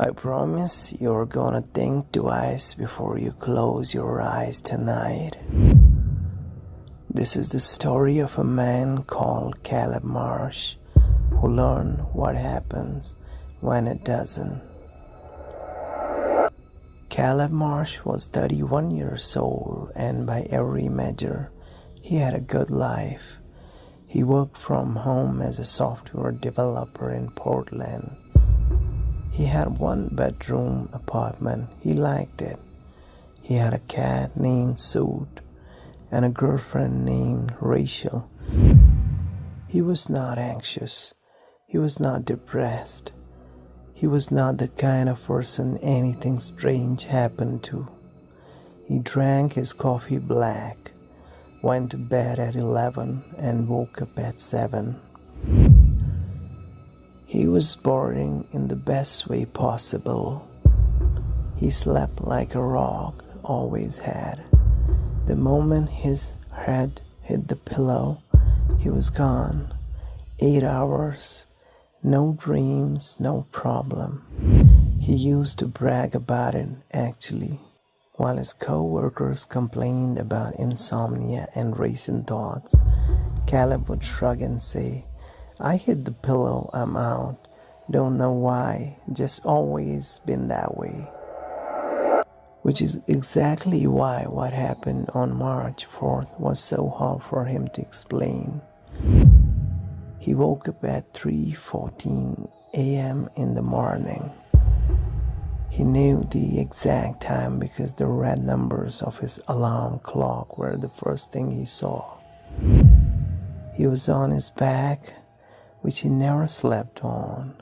I promise you're gonna think twice before you close your eyes tonight. This is the story of a man called Caleb Marsh who learned what happens when it doesn't. Caleb Marsh was 31 years old, and by every measure, he had a good life. He worked from home as a software developer in Portland. He had one-bedroom apartment. He liked it. He had a cat named Suit and a girlfriend named Rachel. He was not anxious. He was not depressed. He was not the kind of person anything strange happened to. He drank his coffee black, went to bed at 11 and woke up at 7. He was boring in the best way possible. He slept like a rock, always had. The moment his head hit the pillow, he was gone. 8 hours. No dreams, no problem. He used to brag about it, actually. While his co-workers complained about insomnia and racing thoughts, Caleb would shrug and say, I hit the pillow, I'm out. Don't know why, just always been that way. Which is exactly why what happened on March 4th was so hard for him to explain. He woke up at 3:14 a.m. in the morning. He knew the exact time because the red numbers of his alarm clock were the first thing he saw. He was on his back, which he never slept on.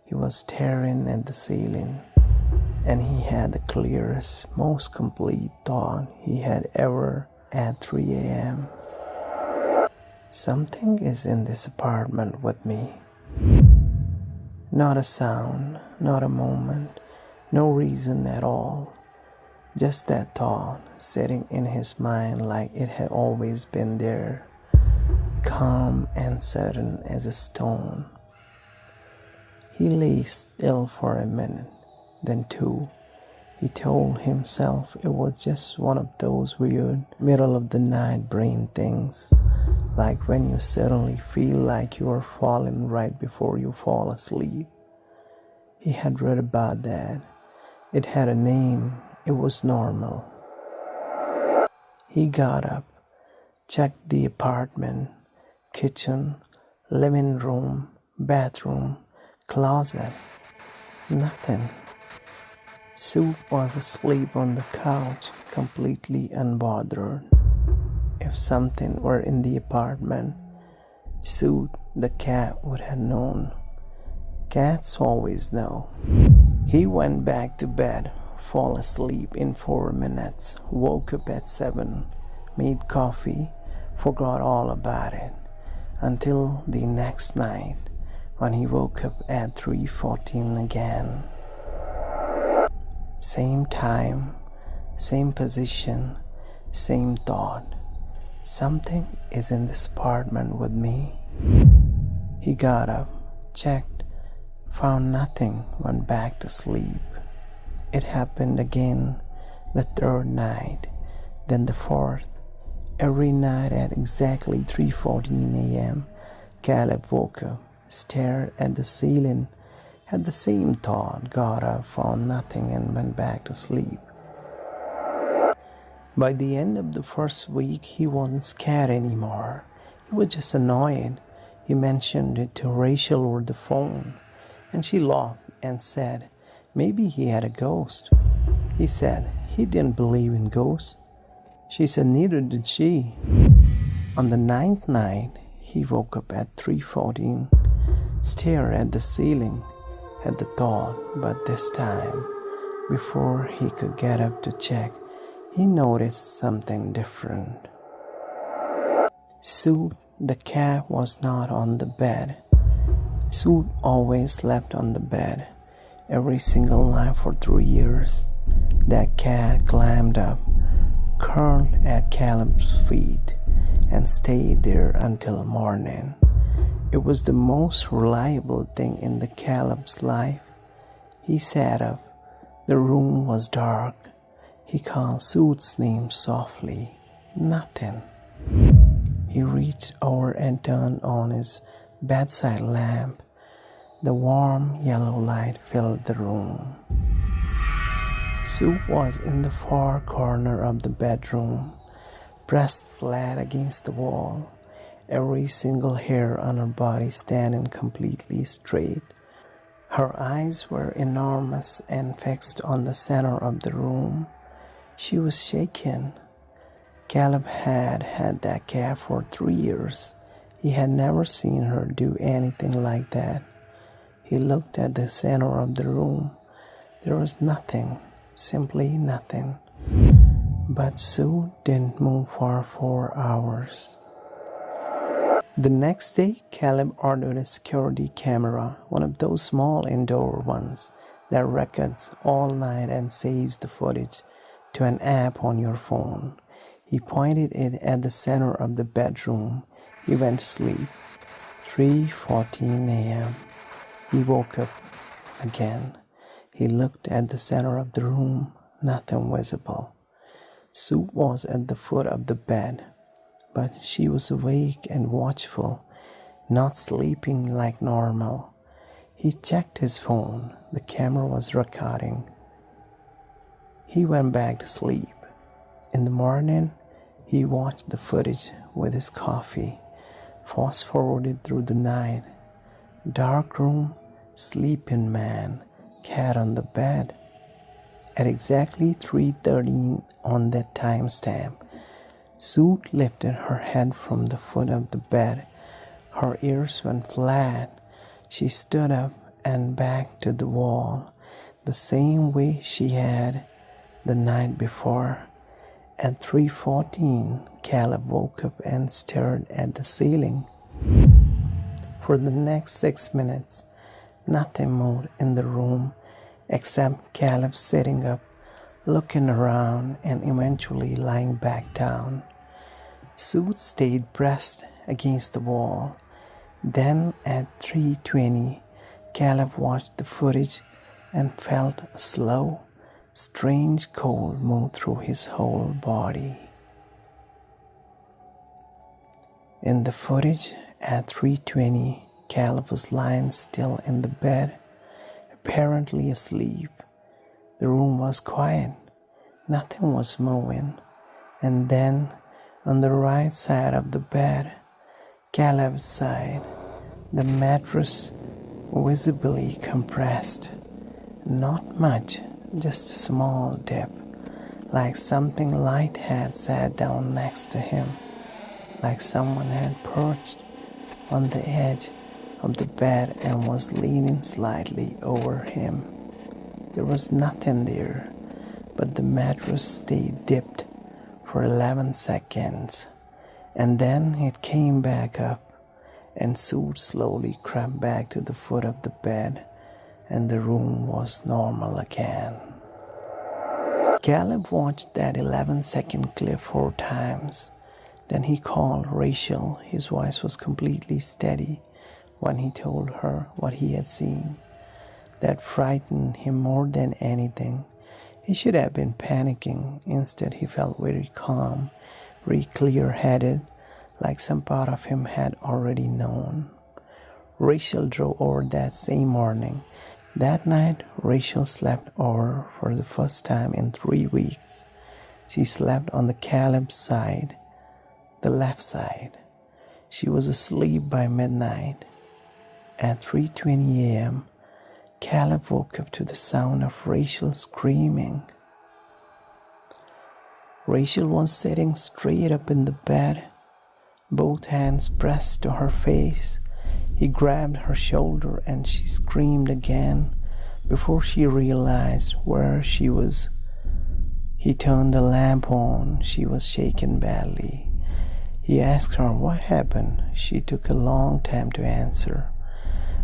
He was staring at the ceiling, and he had the clearest, most complete thought he had ever at 3 a.m. Something is in this apartment with me. Not a sound, not a moment, no reason at all. Just that thought sitting in his mind like it had always been there, calm and certain as a stone. He lay still for a minute, then 2. He told himself it was just one of those weird middle-of-the-night brain things. Like when you suddenly feel like you are falling right before you fall asleep. He had read about that. It had a name. It was normal. He got up, checked the apartment, kitchen, living room, bathroom, closet. Nothing. Soup was asleep on the couch, completely unbothered. If something were in the apartment, Suit, the cat, would have known. Cats always know. He went back to bed, fall asleep in 4 minutes, woke up at 7, made coffee, forgot all about it, until the next night when he woke up at 3:14 again. Same time, same position, same thought. Something is in this apartment with me. He got up, checked, found nothing, went back to sleep. It happened again the 3rd night, then the 4th. Every night at exactly 3:14 a.m., Caleb woke up, stared at the ceiling, had the same thought, got up, found nothing, and went back to sleep. By the end of the first week, he wasn't scared anymore. He was just annoyed. He mentioned it to Rachel over the phone, and she laughed and said, maybe he had a ghost. He said he didn't believe in ghosts. She said neither did she. On the 9th night, he woke up at 3:14, stared at the ceiling, had the thought, but this time, before he could get up to check, he noticed something different. Suit, the cat, was not on the bed. Suit always slept on the bed, every single night for 3 years. That cat climbed up, curled at Caleb's feet, and stayed there until morning. It was the most reliable thing in the Caleb's life. He sat up. The room was dark. He called Sue's name softly. Nothing. He reached over and turned on his bedside lamp. The warm yellow light filled the room. Sue was in the far corner of the bedroom, pressed flat against the wall, every single hair on her body standing completely straight. Her eyes were enormous and fixed on the center of the room. She was shaken. Caleb had had that cat for 3 years. He had never seen her do anything like that. He looked at the center of the room. There was nothing, simply nothing. But Sue didn't move for 4 hours. The next day, Caleb ordered a security camera, one of those small indoor ones that records all night and saves the footage to an app on your phone. He pointed it at the center of the bedroom. He went to sleep. 3:14 a.m. He woke up again. He looked at the center of the room. Nothing visible. Sue was at the foot of the bed, but she was awake and watchful, not sleeping like normal. He checked his phone. The camera was recording. He went back to sleep. In the morning, he watched the footage with his coffee, fast-forwarded through the night. Dark room, sleeping man, cat on the bed. At exactly 3:13 on that timestamp, Sue lifted her head from the foot of the bed. Her ears went flat. She stood up and back to the wall, the same way she had the night before. At 3:14, Caleb woke up and stared at the ceiling. For the next 6 minutes, nothing moved in the room except Caleb sitting up, looking around, and eventually lying back down. Sue stayed pressed against the wall. Then at 3:20, Caleb watched the footage and felt a slow, strange cold move through his whole body. In the footage at 3:20, Caleb was lying still in the bed, apparently asleep. The room was quiet. Nothing was moving. And then, on the right side of the bed, Caleb's side, the mattress visibly compressed. Not much, just a small dip, like something light had sat down next to him, like someone had perched on the edge of the bed and was leaning slightly over him. There was nothing there, but the mattress stayed dipped for 11 seconds, and then it came back up, and Sue slowly crept back to the foot of the bed, and the room was normal again. Caleb watched that 11-second clip 4 times. Then he called Rachel. His voice was completely steady when he told her what he had seen. That frightened him more than anything. He should have been panicking. Instead, he felt very calm, very clear-headed, like some part of him had already known. Rachel drove over that same morning. That night, Rachel slept over for the first time in 3 weeks. She slept on the Caleb side, the left side. She was asleep by midnight. At 3:20 a.m., Caleb woke up to the sound of Rachel screaming. Rachel was sitting straight up in the bed, both hands pressed to her face. He grabbed her shoulder and she screamed again. Before she realized where she was, he turned the lamp on. She was shaken badly. He asked her what happened. She took a long time to answer.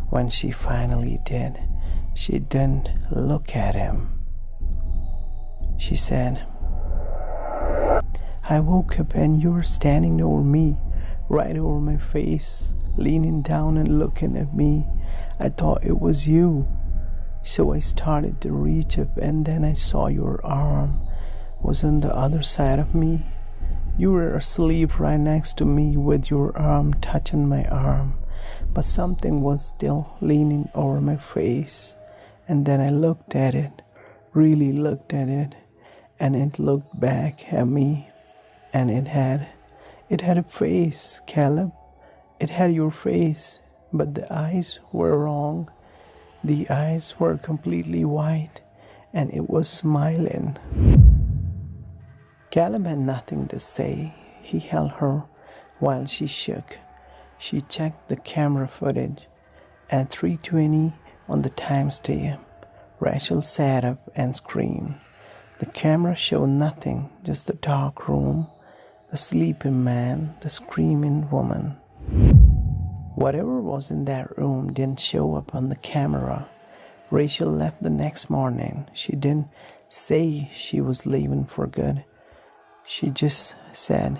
When she finally did, she didn't look at him. She said, "I woke up and you were standing over me, right over my face, leaning down and looking at me. I thought it was you." So I started to reach up, and then I saw your arm was on the other side of me. You were asleep right next to me with your arm touching my arm, but something was still leaning over my face. And then I looked at it, really looked at it, and it looked back at me, and it had a face, Caleb. It had your face, but the eyes were wrong. The eyes were completely white, and it was smiling. Caleb had nothing to say. He held her while she shook. She checked the camera footage. At 3:20 on the timestamp, Rachel sat up and screamed. The camera showed nothing, just the dark room, the sleeping man, the screaming woman. Whatever was in that room didn't show up on the camera. Rachel left the next morning. She didn't say she was leaving for good. She just said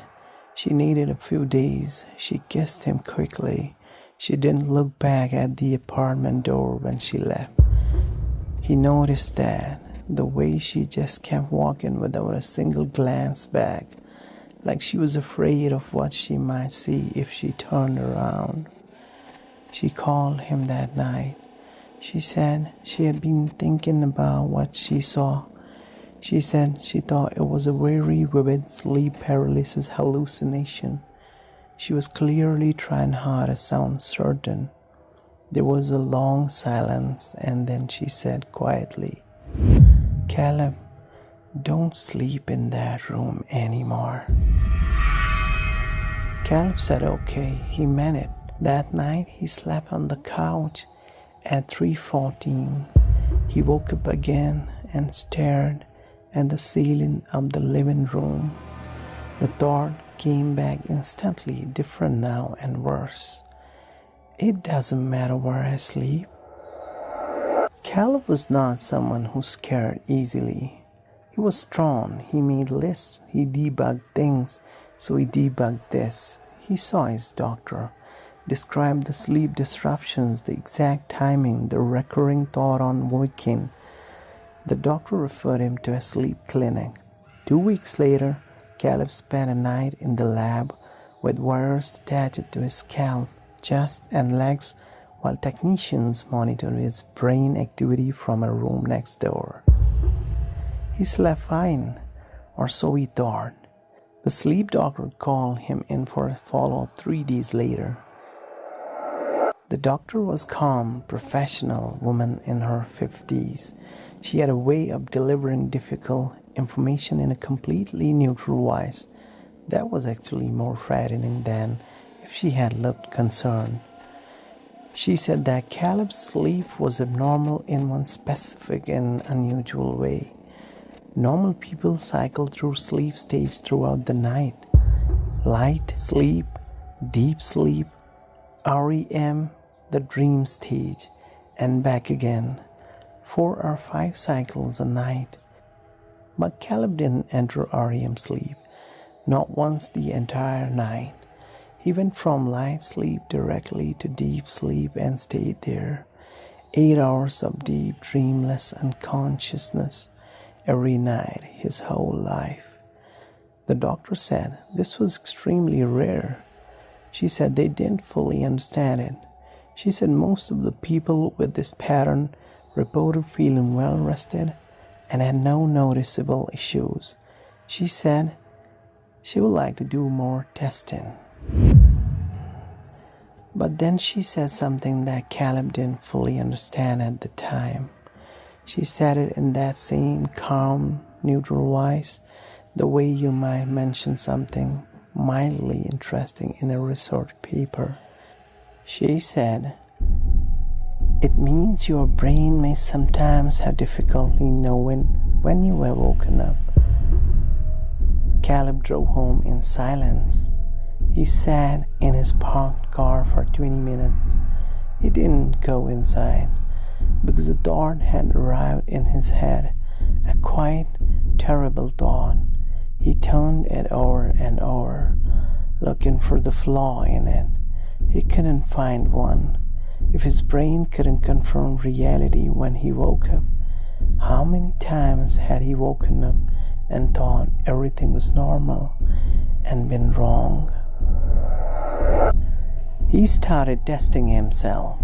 she needed a few days. She kissed him quickly. She didn't look back at the apartment door when she left. He noticed that, the way she just kept walking without a single glance back, like she was afraid of what she might see if she turned around. She called him that night. She said she had been thinking about what she saw. She said she thought it was a very vivid sleep paralysis hallucination. She was clearly trying hard to sound certain. There was a long silence, and then she said quietly, "Caleb, don't sleep in that room anymore." Caleb said okay, he meant it. That night he slept on the couch. At 3:14, he woke up again and stared at the ceiling of the living room. The thought came back instantly, different now and worse. It doesn't matter where I sleep. Caleb was not someone who scared easily. He was strong. He made lists. He debugged things. So he debugged this. He saw his doctor, described the sleep disruptions, the exact timing, the recurring thought on waking. The doctor referred him to a sleep clinic. 2 weeks later, Caleb spent a night in the lab with wires attached to his scalp, chest, and legs while technicians monitored his brain activity from a room next door. He slept fine, or so he thought. The sleep doctor called him in for a follow-up 3 days later. The doctor was calm, professional woman in her 50s. She had a way of delivering difficult information in a completely neutral voice that was actually more frightening than if she had looked concerned. She said that Caleb's sleep was abnormal in one specific and unusual way. Normal people cycle through sleep stages throughout the night. Light sleep, deep sleep, REM, the dream stage, and back again. 4 or 5 cycles a night. But Caleb didn't enter REM sleep, not once the entire night. He went from light sleep directly to deep sleep and stayed there. 8 hours of deep, dreamless unconsciousness every night his whole life. The doctor said this was extremely rare. She said they didn't fully understand it. She said most of the people with this pattern reported feeling well rested and had no noticeable issues. She said she would like to do more testing. But then she said something that Caleb didn't fully understand at the time. She said it in that same calm, neutral voice, the way you might mention something mildly interesting in a research paper. She said, "It means your brain may sometimes have difficulty knowing when you have woken up." Caleb drove home in silence. He sat in his parked car for 20 minutes. He didn't go inside because the thought had arrived in his head, a quite terrible thought. He turned it over and over, looking for the flaw in it. He couldn't find one. If his brain couldn't confront reality when he woke up, how many times had he woken up and thought everything was normal and been wrong? He started testing himself.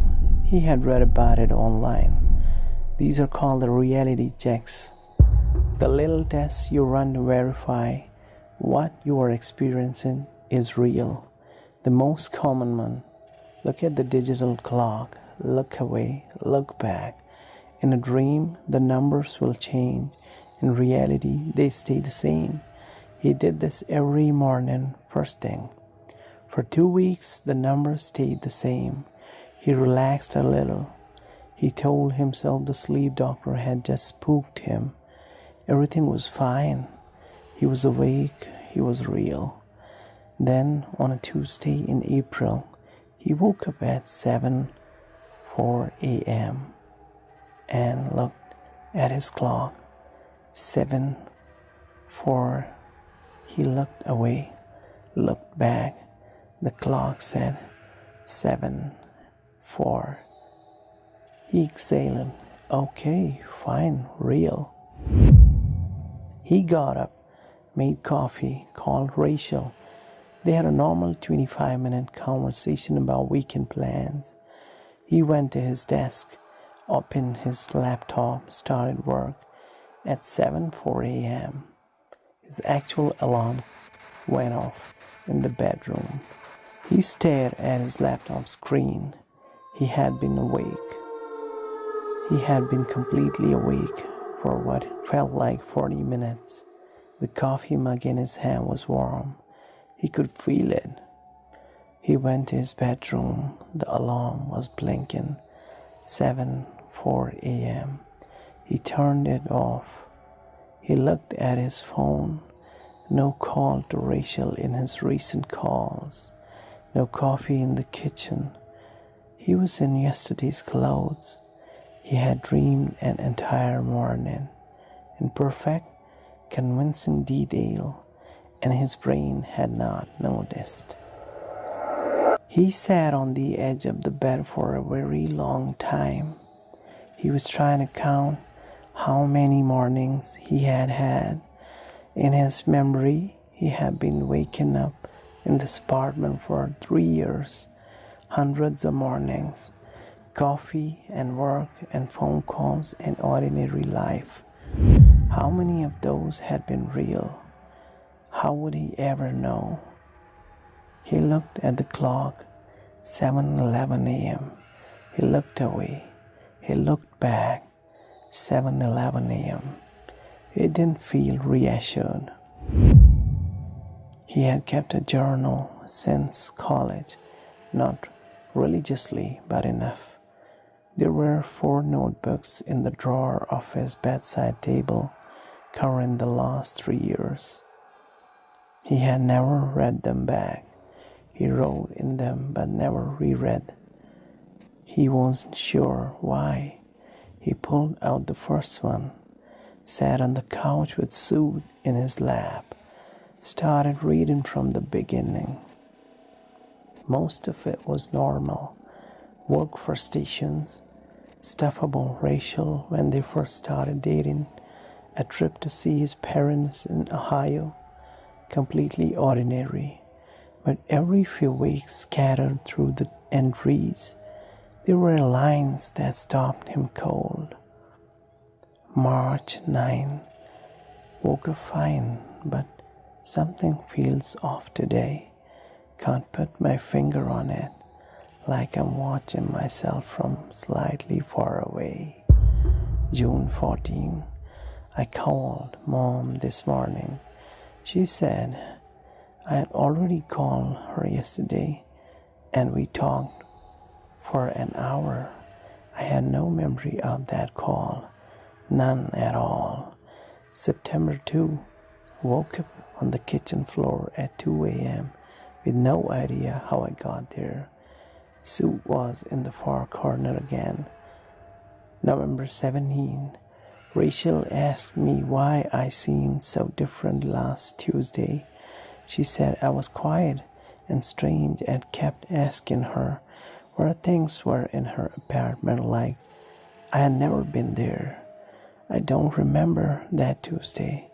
He had read about it online. These are called the reality checks. The little tests you run to verify what you are experiencing is real. The most common one: look at the digital clock, look away, look back. In a dream, the numbers will change. In reality, they stay the same. He did this every morning, first thing. For 2 weeks, the numbers stayed the same. He relaxed a little. He told himself the sleep doctor had just spooked him. Everything was fine. He was awake. He was real. Then, on a Tuesday in April, he woke up at 7:04 a.m. and looked at his clock. 7:04. He looked away, looked back. The clock said 7:04. He exhaled. Okay, fine, real. He got up, made coffee, called Rachel. They had a normal 25-minute conversation about weekend plans. He went to his desk, opened his laptop, started work at 7:04 a.m. His actual alarm went off in the bedroom. He stared at his laptop screen. He had been awake. He had been completely awake for what felt like 40 minutes. The coffee mug in his hand was warm. He could feel it. He went to his bedroom. The alarm was blinking. 7:04 a.m. He turned it off. He looked at his phone. No call to Rachel in his recent calls. No coffee in the kitchen. He was in yesterday's clothes. He had dreamed an entire morning in perfect, convincing detail, and his brain had not noticed. He sat on the edge of the bed for a very long time. He was trying to count how many mornings he had had. In his memory, he had been waking up in this apartment for 3 years, hundreds of mornings, coffee and work and phone calls and ordinary life. How many of those had been real? How would he ever know? He looked at the clock, 7:11 a.m. He looked away. He looked back, 7:11 a.m. He didn't feel reassured. He had kept a journal since college, not religiously, but enough. There were 4 notebooks in the drawer of his bedside table covering the last 3 years. He had never read them back. He wrote in them but never reread. He wasn't sure why. He pulled out the first one, sat on the couch with Sue in his lap, started reading from the beginning. Most of it was normal. Work for stations, stuff about Rachel when they first started dating, a trip to see his parents in Ohio, completely ordinary. But every few weeks, scattered through the entries, there were lines that stopped him cold. March 9. Woke up fine, but something feels off today. Can't put my finger on it, like I'm watching myself from slightly far away. June 14. I called Mom this morning. She said I had already called her yesterday, and we talked for an hour. I had no memory of that call, none at all. September 2. Woke up on the kitchen floor at 2 a.m. with no idea how I got there. Sue was in the far corner again. November 17. Rachel asked me why I seemed so different last Tuesday. She said I was quiet and strange and kept asking her where things were in her apartment like I had never been there. I don't remember that Tuesday.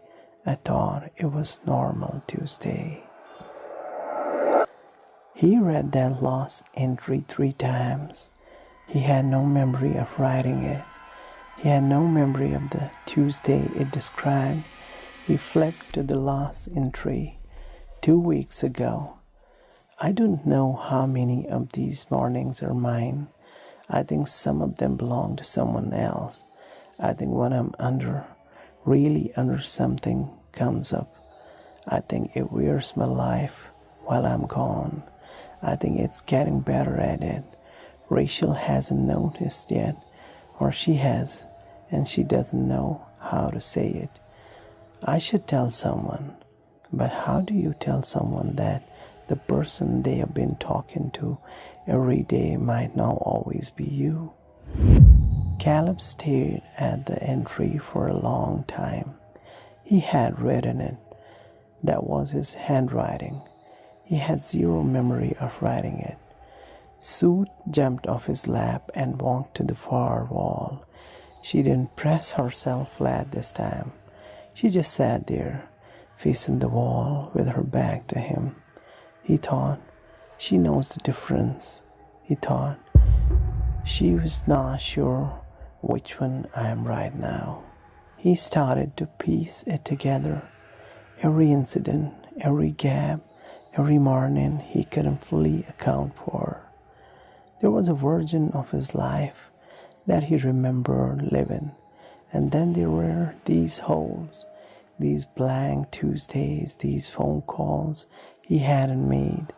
I thought it was normal Tuesday. He read that lost entry 3 times. He had no memory of writing it. He had no memory of the Tuesday it described. He flipped to the last entry 2 weeks ago. I don't know how many of these mornings are mine. I think some of them belong to someone else. I think when I'm really under something comes up. I think it wears my life while I'm gone. I think it's getting better at it. Rachel hasn't noticed yet, or she has, and she doesn't know how to say it. I should tell someone, but how do you tell someone that the person they have been talking to every day might not always be you? Caleb stared at the entry for a long time. He had written it. That was his handwriting. He had zero memory of writing it. Sue jumped off his lap and walked to the far wall. She didn't press herself flat this time. She just sat there, facing the wall with her back to him. He thought, she knows the difference. He thought, she was not sure which one I am right now. He started to piece it together. Every incident, every gap, every morning he couldn't fully account for. There was a version of his life that he remembered living, and then there were these holes, these blank Tuesdays, these phone calls he hadn't made,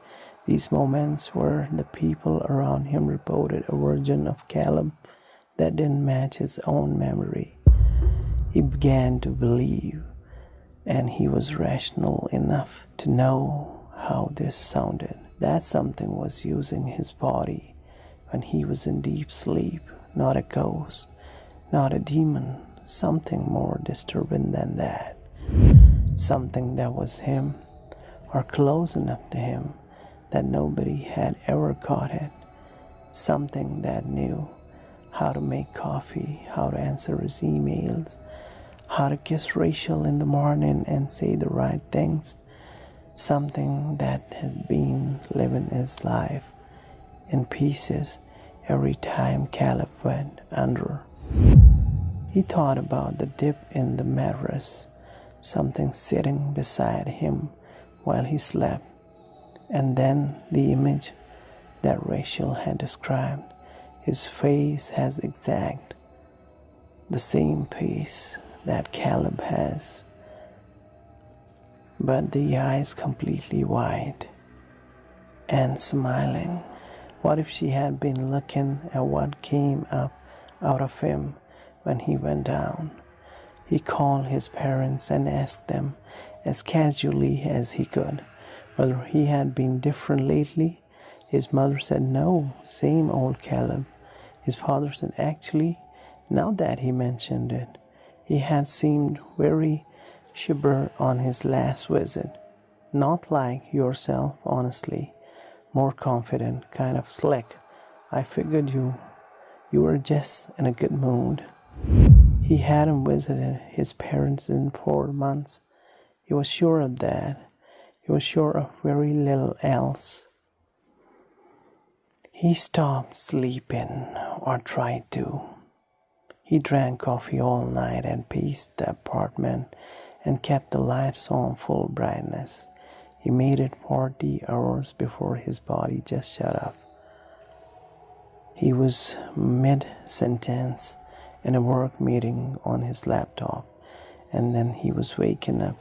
these moments where the people around him reported a version of Caleb that didn't match his own memory. He began to believe, and he was rational enough to know how this sounded, that something was using his body when he was in deep sleep, not a ghost, not a demon, something more disturbing than that, something that was him, or close enough to him that nobody had ever caught it, something that knew how to make coffee, how to answer his emails, how to kiss Rachel in the morning and say the right things, something that had been living his life in pieces every time Caleb went under. He thought about the dip in the mattress, something sitting beside him while he slept, and then the image that Rachel had described. His face has exact the same face that Caleb has, but the eyes completely white and smiling. What if she had been looking at what came up out of him when he went down? He called his parents and asked them as casually as he could whether he had been different lately. His mother said no, same old Caleb. His father said actually, now that he mentioned it, he had seemed very chipper on his last visit. Not like yourself, honestly. More confident, kind of slick. I figured you were just in a good mood. He hadn't visited his parents in 4 months. He was sure of that. He was sure of very little else. He stopped sleeping, or tried to. He drank coffee all night and paced the apartment and kept the lights on full brightness. He made it 40 hours before his body just shut off. He was mid-sentence in a work meeting on his laptop, and then he was waking up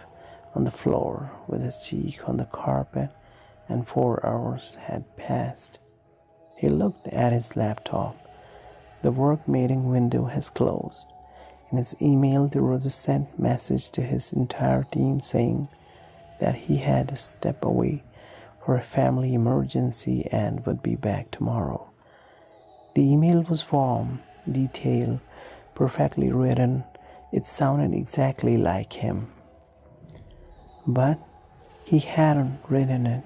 on the floor with his cheek on the carpet, and 4 hours had passed. He looked at his laptop. The work meeting window has closed. In his email, there was a sent message to his entire team saying that he had to step away for a family emergency and would be back tomorrow. The email was warm, detailed, perfectly written. It sounded exactly like him. But he hadn't written it.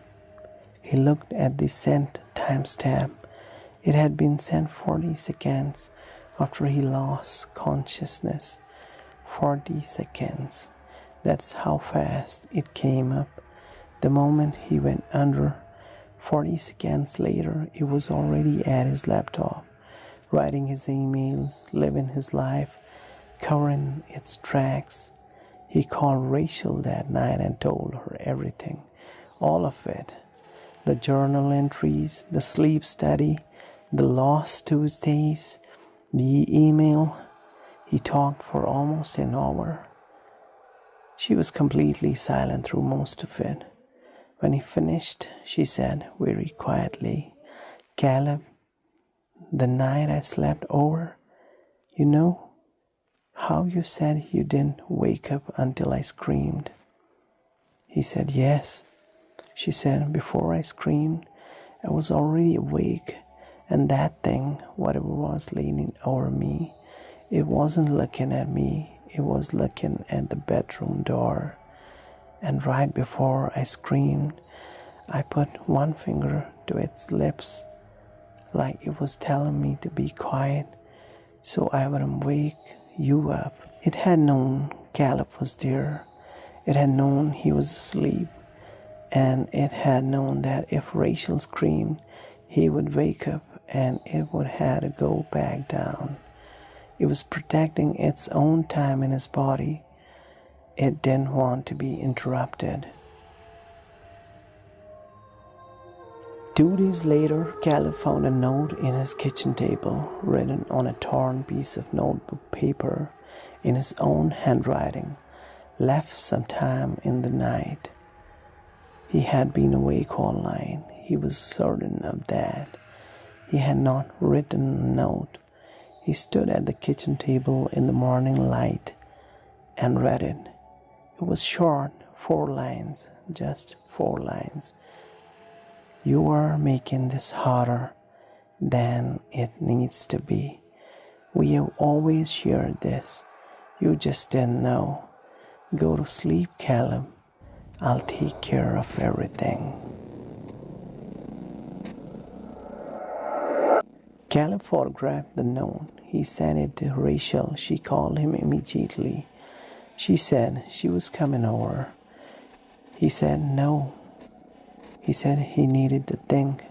He looked at the sent timestamp. It had been sent 40 seconds after he lost consciousness. 40 seconds. That's how fast it came up. The moment he went under, 40 seconds later, he was already at his laptop, writing his emails, living his life, covering its tracks. He called Rachel that night and told her everything, all of it. The journal entries, the sleep study, the lost Tuesdays, the email. He talked for almost an hour. She was completely silent through most of it. When he finished, she said very quietly, "Caleb, the night I slept over, you know how you said you didn't wake up until I screamed?" He said, "Yes." She said, "Before I screamed, I was already awake, and that thing, whatever was leaning over me, it wasn't looking at me, it was looking at the bedroom door. And right before I screamed, I put one finger to its lips, like it was telling me to be quiet, so I wouldn't wake you up." It had known Caleb was there. It had known he was asleep. And it had known that if Rachel screamed, he would wake up and it would have to go back down. It was protecting its own time in his body. It didn't want to be interrupted. 2 days later, Caleb found a note in his kitchen table, written on a torn piece of notebook paper in his own handwriting, left sometime in the night. He had been awake all night. He was certain of that. He had not written a note. He stood at the kitchen table in the morning light and read it. It was short, 4 lines, just 4 lines. "You are making this harder than it needs to be. We have always shared this. You just didn't know. Go to sleep, Caleb. I'll take care of everything." Caleb photographed the note. He sent it to Rachel. She called him immediately. She said she was coming over. He said no. He said he needed to think.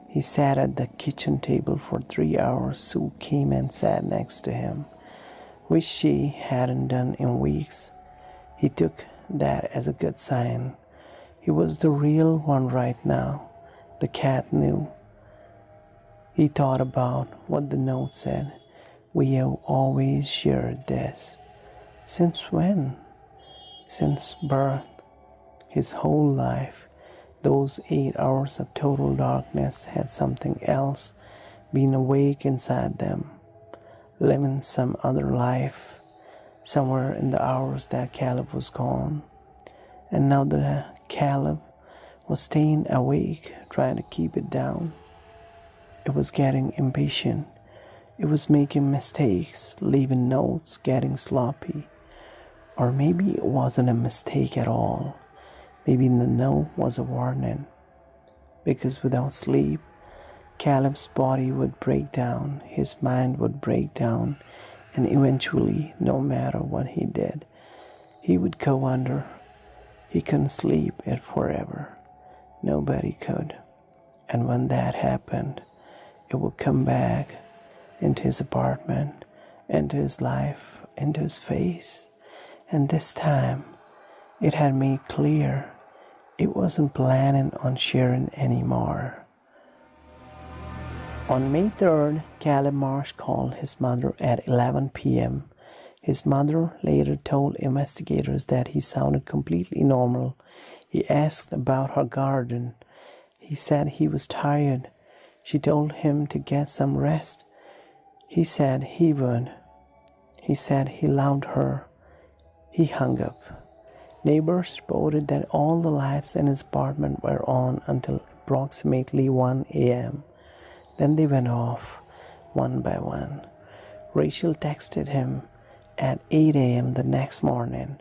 He sat at the kitchen table for 3 hours. Sue came and sat next to him, which she hadn't done in weeks. He took that as a good sign. He was the real one right now. The cat knew. He thought about what the note said. "We have always shared this." Since when? Since birth. His whole life. Those 8 hours of total darkness had something else been awake inside them, living some other life, somewhere in the hours that Caleb was gone. And now the Caleb was staying awake, trying to keep it down. It was getting impatient. It was making mistakes, leaving notes, getting sloppy. Or maybe it wasn't a mistake at all. Maybe the note was a warning. Because without sleep, Caleb's body would break down, his mind would break down, and eventually, no matter what he did, he would go under. He couldn't sleep it forever. Nobody could. And when that happened, it would come back into his apartment, into his life, into his face. And this time, it had made clear it wasn't planning on sharing anymore. On May 3rd, Caleb Marsh called his mother at 11 p.m. His mother later told investigators that he sounded completely normal. He asked about her garden. He said he was tired. She told him to get some rest. He said he would. He said he loved her. He hung up. Neighbors reported that all the lights in his apartment were on until approximately 1 a.m. Then they went off, one by one. Rachel texted him at 8 a.m. the next morning.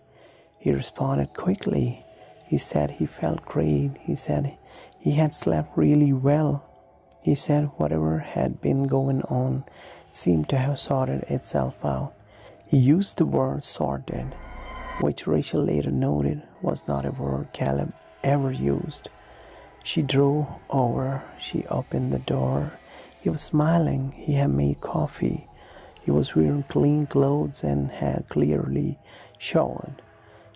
He responded quickly. He said he felt great. He said he had slept really well. He said whatever had been going on seemed to have sorted itself out. He used the word sorted, which Rachel later noted was not a word Caleb ever used. She drove over. She opened the door. He was smiling. He had made coffee. He was wearing clean clothes and had clearly showered.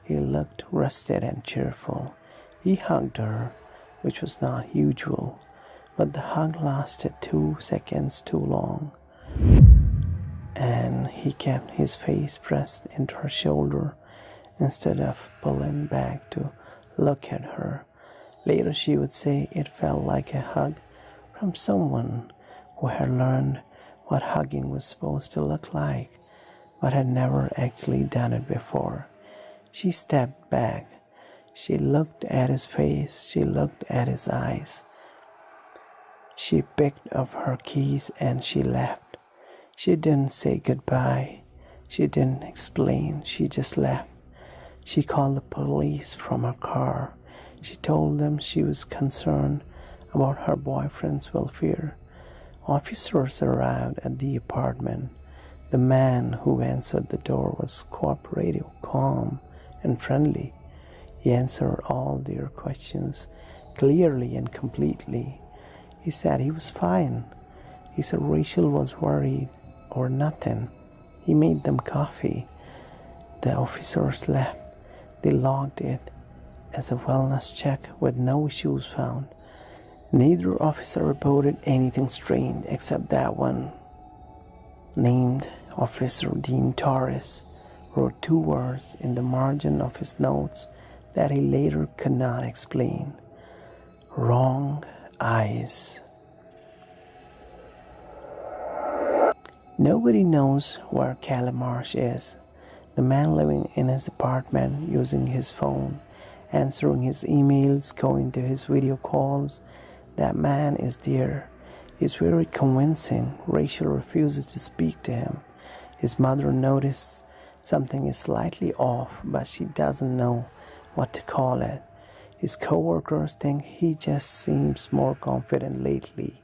He looked rested and cheerful. He hugged her, which was not usual, but the hug lasted 2 seconds too long, and he kept his face pressed into her shoulder instead of pulling back to look at her. Later she would say it felt like a hug from someone who had learned what hugging was supposed to look like, but had never actually done it before. She stepped back. She looked at his face. She looked at his eyes. She picked up her keys and she left. She didn't say goodbye. She didn't explain. She just left. She called the police from her car. She told them she was concerned about her boyfriend's welfare. Officers arrived at the apartment. The man who answered the door was cooperative, calm, and friendly. He answered all their questions clearly and completely. He said he was fine. He said Rachel was worried or nothing. He made them coffee. The officers left. They logged it as a wellness check with no issues found. Neither officer reported anything strange except that one named Officer Dean Torres wrote 2 words in the margin of his notes that he later could not explain. Wrong eyes. Nobody knows where Caleb Marsh is. The man living in his apartment, using his phone, answering his emails, going to his video calls. That man is there. He's very convincing. Rachel refuses to speak to him. His mother noticed something is slightly off, but she doesn't know what to call it. His co-workers think he just seems more confident lately.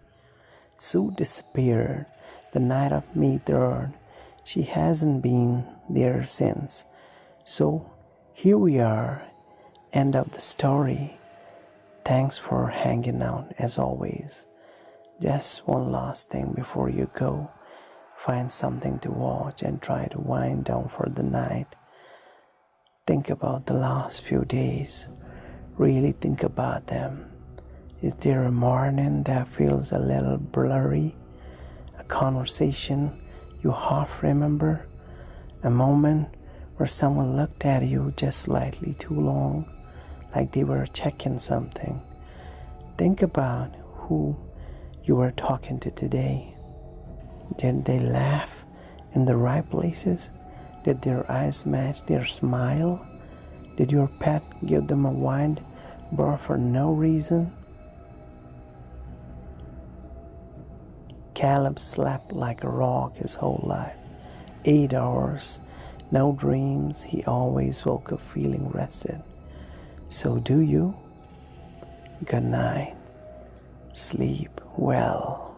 Sue disappeared the night of May 3rd. She hasn't been there since. So here we are. End of the story. Thanks for hanging out as always. Just one last thing before you go. Find something to watch and try to wind down for the night. Think about the last few days. Really think about them. Is there a morning that feels a little blurry? A conversation you half remember? A moment where someone looked at you just slightly too long, like they were checking something? Think about who you were talking to today. Did they laugh in the right places? Did their eyes match their smile? Did your pet give them a wide berth for no reason? Caleb slept like a rock his whole life. 8 hours, no dreams. He always woke up feeling rested. So do you? Good night. Sleep well.